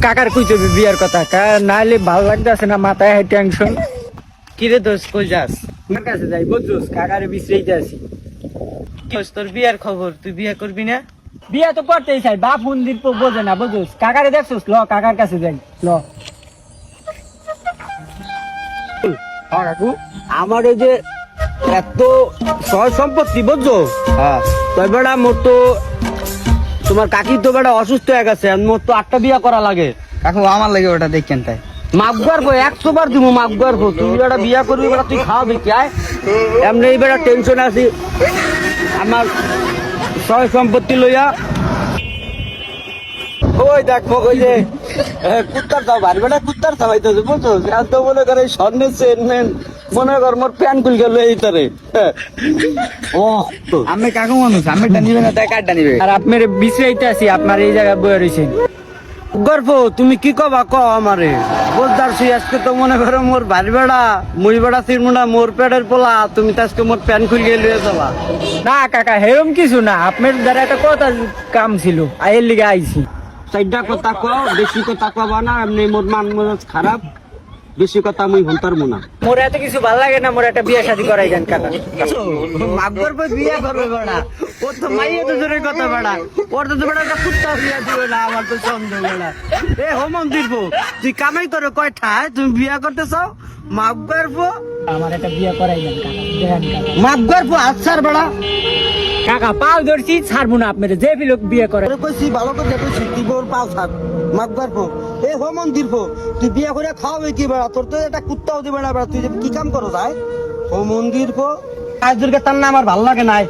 কাকার কইতে বিয়ার কথা নাহলে ভালো লাগতেছে না, মাথায় টেনশন। কিরে দোস্ত কই যাস? আমার কাছে যাই বুঝছস, কাকারে বিশ্রাইতে আছি। তোর বিয়ার খবর, তুই বিয়া করবি না? বিয়া তো করতেই চাই, বাপ মন্দির তো বোঝে না বুঝছস। কাকারে দেখছস, ল কাকার কাছে যাই ল। কাকু আমার এই যে এত সয় সম্পত্তি বুঝছো, তাই বেড়া মোর তো তোমার কাকি তো বেড়া অসুস্থ হয়ে গেছে, মোর তো 8টা বিয়া করা লাগে। কাকু আমার লাগে ওটা দেখেন তাই মাপ গর্ব 100 বার দিব, মাপ গর্ব তুই বেড়া বিয়া করবি, বেড়া তুই খাওয়াবি কি আয়? এমনি এই বেড়া টেনশন আছি আমার সয় সম্পত্তি লইয়া। ওই দেখ ওই যে কুত্তার দাও বাড়ি বেটা, কুত্তার খাওয়াইতেছে বুঝছো, আর তো মনে করে স্বর্ণের চেনমেন মনে কর মোর প্যান খুল গেল এই তারে। ও আমি কাকু মানুষ, আমি নিবে না তাই কার্ডটা নিবে। আর আপনার বিশ্রাইতে আছি, আপনার এই জায়গায় বয়ে রয়েছেন। গর্ব তুমি কি কবা ক আমারে বলতারছি, আজকে তো মনে করো মোর বাড়ি বেড়া মুই বেড়া চিরমুনা মোর পেটের পোলা, তুমি তো আজকে মোর প্যান খুল গিয়ে লুয়ে যাবা। না কাকা হেরম কিছু না, আপনার দ্বারা একটা কথা কাম ছিল, আয়ের লিগে আইছি। চারটা কথা কও, বেশি কথা কবা না, এমনি মোর মান মেজাজ খারাপ, বেশি কথা মুই হন্তার মুনা। মোর এত কিছু ভাল লাগে না, মোর একটা বিয়ে শাদী করাই দেন কাকা। মাগর পর বিয়ে করবে বেড়া, ও তো মাইয়ে তো জোরে কথা বেড়া, ওর তো বেড়া একটা কুত্তা বিয়ে দিবে না, আমার তো সন্দেহ বেড়া। এ হোমন দিব তুই কামাই করে কয়টায় তুমি বিয়ে করতে চাও? মাগর আমার একটা বিয়ে করাই দেন কাকা, দেখেন কাকা। মাগর আচ্ছার বেড়া কাকা পাও ধরছি, ছাড়বো না আপনার যে লোক বিয়ে করে। কইছি ভালো করে কইছি তুই বোর পাও থাক মাগবার পো। এ হো মন্দির পো তুই বিয়া করে খাওয়াবে কি বেড়া, তোর তো একটা কুত্তাও দিবে না বেড়া, তুই যে কি কাম করো যায়? ও মন্দির পো আজ দুর্গা তার না আমার ভাল লাগে নাই।